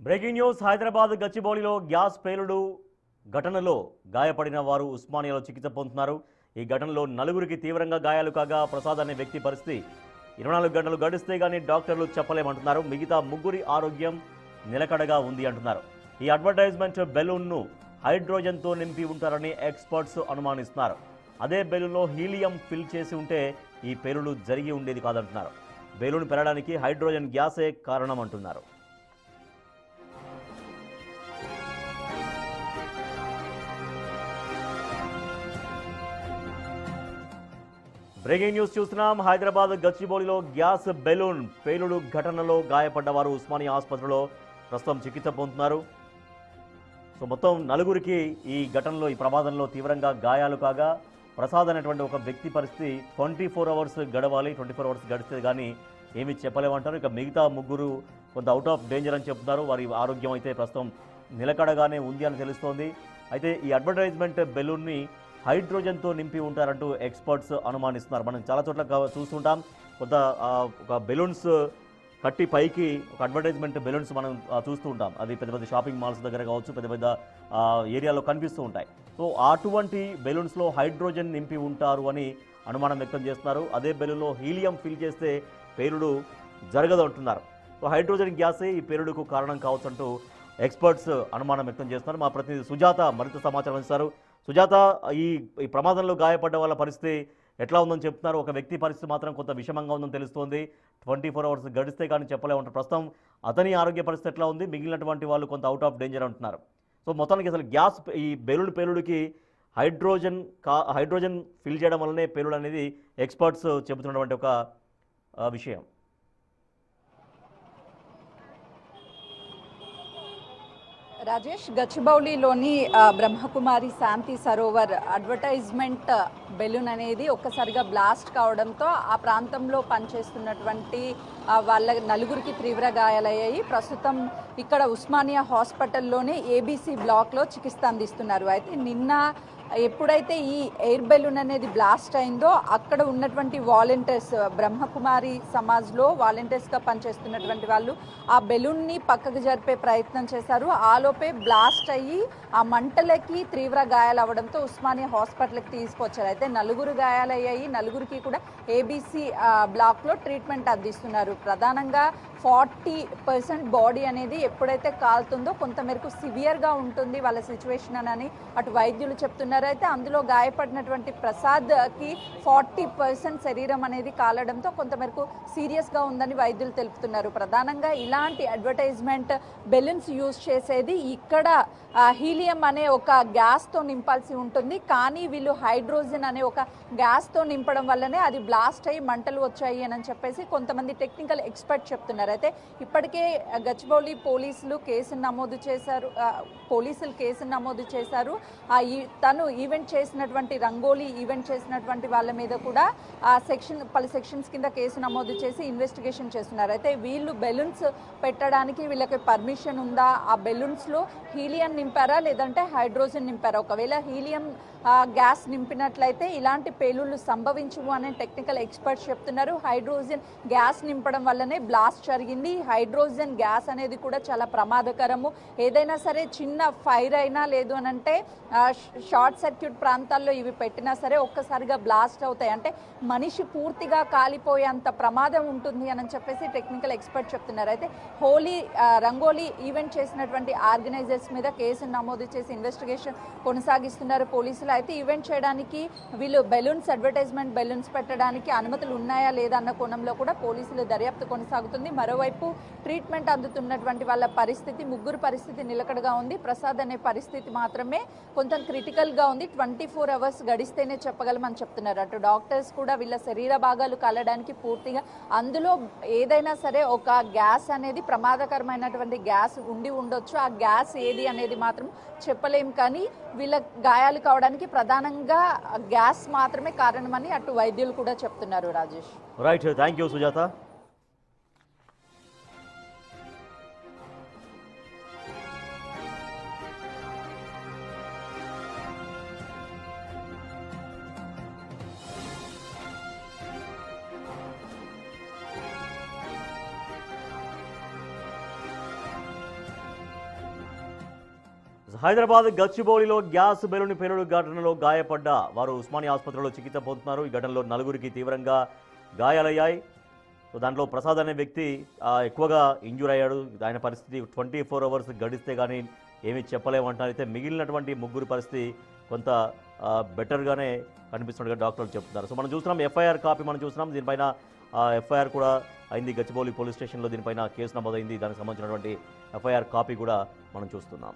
Breaking news Hyderabad గచ్చిబౌలిలో gas పేలుడు ఘటనలో గాయపడిన వారు ఉస్మానియాలో చికిత్స పొందుతున్నారు. ఈ ఘటనలో నలుగురికి తీవ్రంగా గాయాలు కాగా ప్రసాద్ అనే వ్యక్తి పరిస్థితి 24 గంటలు గడిస్తే గానీ డాక్టర్లు చెప్పలేమంటున్నారు. మిగతా ముగ్గురి ఆరోగ్యం నిలకడగా ఉంది అంటున్నారు. ఈ అడ్వర్టైజ్మెంట్ బెలూన్ను హైడ్రోజన్తో నింపి ఉంటారని ఎక్స్పర్ట్స్ అనుమానిస్తున్నారు. అదే బెలూన్లో హీలియం ఫిల్ చేసి ఉంటే ఈ పేలుడు జరిగి ఉండేది కాదంటున్నారు. బెలూన్ పెరగడానికి హైడ్రోజన్ గ్యాసే కారణం అంటున్నారు. బ్రేకింగ్ న్యూస్ చూస్తున్నాం. హైదరాబాద్ గచ్చిబౌలిలో గ్యాస్ బెలూన్ పేలుడు ఘటనలో గాయపడ్డ వారు ఉస్మానియా ఆసుపత్రిలో ప్రస్తుతం చికిత్స పొందుతున్నారు. సో మొత్తం నలుగురికి ఈ ఘటనలో ఈ ప్రమాదంలో తీవ్రంగా గాయాలు కాగా ప్రసాద్ అనేటువంటి ఒక వ్యక్తి పరిస్థితి 24 అవర్స్ గడవాలి. 24 అవర్స్ గడిస్తే కానీ ఏమీ చెప్పలేమంటారు. ఇక మిగతా ముగ్గురు కొంత అవుట్ ఆఫ్ డేంజర్ అని చెప్తున్నారు. వారి ఆరోగ్యం అయితే ప్రస్తుతం నిలకడగానే ఉంది అని తెలుస్తోంది. అయితే ఈ అడ్వర్టైజ్మెంట్ బెలూన్ని హైడ్రోజన్తో నింపి ఉంటారంటూ ఎక్స్పర్ట్స్ అనుమానిస్తున్నారు. మనం చాలా చోట్ల చూస్తుంటాం. కొంత ఒక బెలూన్స్ కట్టి పైకి ఒక అడ్వర్టైజ్మెంట్ బెలూన్స్ మనం చూస్తూ ఉంటాం. అది పెద్ద పెద్ద షాపింగ్ మాల్స్ దగ్గర కావచ్చు, పెద్ద పెద్ద ఏరియాలో కనిపిస్తూ ఉంటాయి. సో అటువంటి బెలూన్స్లో హైడ్రోజన్ నింపి ఉంటారు అని అనుమానం వ్యక్తం చేస్తున్నారు. అదే బెలూన్లో హీలియం ఫిల్ చేస్తే పేలుడు జరగదు అంటున్నారు. సో హైడ్రోజన్ గ్యాసే ఈ పేలుడుకు కారణం కావచ్చు అంటూ ఎక్స్పర్ట్స్ అనుమానం వ్యక్తం చేస్తున్నారు. మా ప్రతినిధి సుజాత మరింత సమాచారం అందిస్తారు. సుజాత, ఈ ప్రమాదంలో గాయపడ్డ వాళ్ళ పరిస్థితి ఎట్లా ఉందని చెప్తున్నారు. ఒక వ్యక్తి పరిస్థితి మాత్రం కొంత విషమంగా ఉందని తెలుస్తోంది. 24 అవర్స్ గడిస్తే కానీ చెప్పలేమంటారు. ప్రస్తుతం అతని ఆరోగ్య పరిస్థితి ఎట్లా ఉంది? మిగిలినటువంటి వాళ్ళు కొంత అవుట్ ఆఫ్ డేంజర్ అంటున్నారు. సో మొత్తానికి అసలు గ్యాస్ ఈ బెలూన్ పేలుడుకి హైడ్రోజన్ ఫిల్ చేయడం వల్లనే పేలుడు అనేది ఎక్స్పర్ట్స్ చెబుతున్నటువంటి ఒక విషయం. రాజేష్, గచ్చిబౌలిలోని బ్రహ్మకుమారి శాంతి సరోవర్ అడ్వర్టైజ్మెంట్ బెలూన్ అనేది ఒక్కసారిగా బ్లాస్ట్ కావడంతో ఆ ప్రాంతంలో పనిచేస్తున్నటువంటి వాళ్ళ నలుగురికి తీవ్ర గాయాలయ్యాయి. ప్రస్తుతం ఇక్కడ ఉస్మానియా హాస్పిటల్లోని ఏబీసీ బ్లాక్లో చికిత్స అందిస్తున్నారు. అయితే నిన్న ఎప్పుడైతే ఈ ఎయిర్ బెలూన్ అనేది బ్లాస్ట్ అయిందో అక్కడ ఉన్నటువంటి వాలంటీర్స్, బ్రహ్మకుమారి సమాజ్లో వాలంటీర్స్గా పనిచేస్తున్నటువంటి వాళ్ళు ఆ బెలూన్ని పక్కకు జరిపే ప్రయత్నం చేశారు. ఆలోపే బ్లాస్ట్ అయ్యి ఆ మంటలకి తీవ్ర గాయాలు అవ్వడంతో ఉస్మానియా హాస్పిటల్కి తీసుకొచ్చారు. అయితే నలుగురు గాయాలయ్యాయి. నలుగురికి కూడా ఏబీసీ బ్లాక్లో ట్రీట్మెంట్ అందిస్తున్నారు. ప్రధానంగా 40% బాడీ అనేది ఎప్పుడైతే కాలుతుందో కొంతమేరకు సివియర్గా ఉంటుంది వాళ్ళ సిచ్యువేషన్ అని అటు వైద్యులు చెప్తున్నారు. అయితే అందులో గాయపడినటువంటి ప్రసాద్కి 40% శరీరం అనేది కాలడంతో కొంతమేరకు సీరియస్గా ఉందని వైద్యులు తెలుపుతున్నారు. ప్రధానంగా ఇలాంటి అడ్వర్టైజ్మెంట్ బెలూన్స్ యూజ్ చేసేది ఇక్కడ హీలియం అనే ఒక గ్యాస్తో నింపాల్సి ఉంటుంది. కానీ వీళ్ళు హైడ్రోజన్ అనే ఒక గ్యాస్తో నింపడం వల్లనే అది బ్లాస్ట్ అయ్యి మంటలు వచ్చాయి అని చెప్పేసి కొంతమంది టెక్నికల్ ఎక్స్పర్ట్ చెప్తున్నారు. అయితే ఇప్పటికే గచ్చిబౌలి పోలీసులు కేసును నమోదు చేశారు. తను ఈవెంట్ చేసినటువంటి రంగోలీ ఈవెంట్ చేసినటువంటి వాళ్ళ మీద కూడా పలు సెక్షన్స్ కింద కేసు నమోదు చేసి ఇన్వెస్టిగేషన్ చేస్తున్నారు. అయితే వీళ్ళు బెలూన్స్ పెట్టడానికి వీళ్ళకి పర్మిషన్ ఉందా, ఆ బెలూన్స్లో హీలియం నింపారా లేదంటే హైడ్రోజన్ నింపారా? ఒకవేళ హీలియం గ్యాస్ నింపినట్లయితే ఇలాంటి పేలుళ్లు సంభవించవు అని టెక్నికల్ ఎక్స్పర్ట్స్ చెప్తున్నారు. హైడ్రోజన్ గ్యాస్ నింపడం వల్లనే బ్లాస్ట్ జరిగింది. హైడ్రోజన్ గ్యాస్ అనేది కూడా చాలా ప్రమాదకరము. ఏదైనా సరే చిన్న ఫైర్ అయినా లేదు అని అంటే షార్ట్ సర్క్యూట్ ప్రాంతాల్లో ఇవి పెట్టినా సరే ఒక్కసారిగా బ్లాస్ట్ అవుతాయి. అంటే మనిషి పూర్తిగా కాలిపోయేంత ప్రమాదం ఉంటుంది అని చెప్పేసి టెక్నికల్ ఎక్స్పర్ట్ చెప్తున్నారు. అయితే రంగోలీ ఈవెంట్ చేసినటువంటి ఆర్గనైజర్స్ మీద కేసు నమోదు చేసి ఇన్వెస్టిగేషన్ కొనసాగిస్తున్నారు పోలీసులు. అయితే ఈవెంట్ చేయడానికి వీళ్ళు అడ్వర్టైజ్మెంట్ బెలూన్స్ పెట్టడానికి అనుమతులు ఉన్నాయా లేదా అన్న కోణంలో కూడా పోలీసులు దర్యాప్తు కొనసాగుతుంది. మరోవైపు ట్రీట్మెంట్ అందుతున్నటువంటి వాళ్ళ పరిస్థితి, ముగ్గురు పరిస్థితి నిలకడగా ఉంది. ప్రసాద్ అనే పరిస్థితి మాత్రమే కొంచెం క్రిటికల్గా ఉంది. 24 అవర్స్ గడిస్తేనే చెప్పగలమని చెప్తున్నారు. అటు డాక్టర్స్ కూడా వీళ్ళ శరీర భాగాలు కాలడానికి పూర్తిగా అందులో ఏదైనా సరే ఒక గ్యాస్ అనేది ప్రమాదకరమైనటువంటి గ్యాస్ ఉండి ఉండొచ్చు. ఆ గ్యాస్ ఏది అనేది మాత్రం చెప్పలేం. కానీ వీళ్ళ గాయాలు కావడానికి ప్రధానంగా గ్యాస్ మాత్రమే కారణమని అటు వైద్యులు కూడా చెప్తున్నారు. Rajesh, right, thank you Sujatha. Hyderabad గచ్చిబౌలిలో గ్యాస్ బెలూన్ పేలుడు ఘటనలో గాయపడ్డ వారు ఉస్మానియా ఆసుపత్రిలో చికిత్స పొందుతున్నారు. ఈ ఘటనలో నలుగురికి తీవ్రంగా గాయాలయ్యాయి. సో దాంట్లో ప్రసాద్ అనే వ్యక్తి ఎక్కువగా ఇంజూర్ అయ్యాడు. ఆయన పరిస్థితి 24 అవర్స్ గడిస్తే కానీ ఏమీ చెప్పలేమంటారు. అయితే మిగిలినటువంటి ముగ్గురు పరిస్థితి కొంత బెటర్గానే కనిపిస్తున్నట్టుగా డాక్టర్లు చెప్తున్నారు. సో మనం చూస్తున్నాం ఎఫ్ఐఆర్ కాపీ మనం చూస్తున్నాం. దీనిపైన ఎఫ్ఐఆర్ కూడా అయింది. గచ్చిబౌలి పోలీస్ స్టేషన్లో దీనిపైన కేసు నమోదైంది. దానికి సంబంధించినటువంటి ఎఫ్ఐఆర్ కాపీ కూడా మనం చూస్తున్నాం.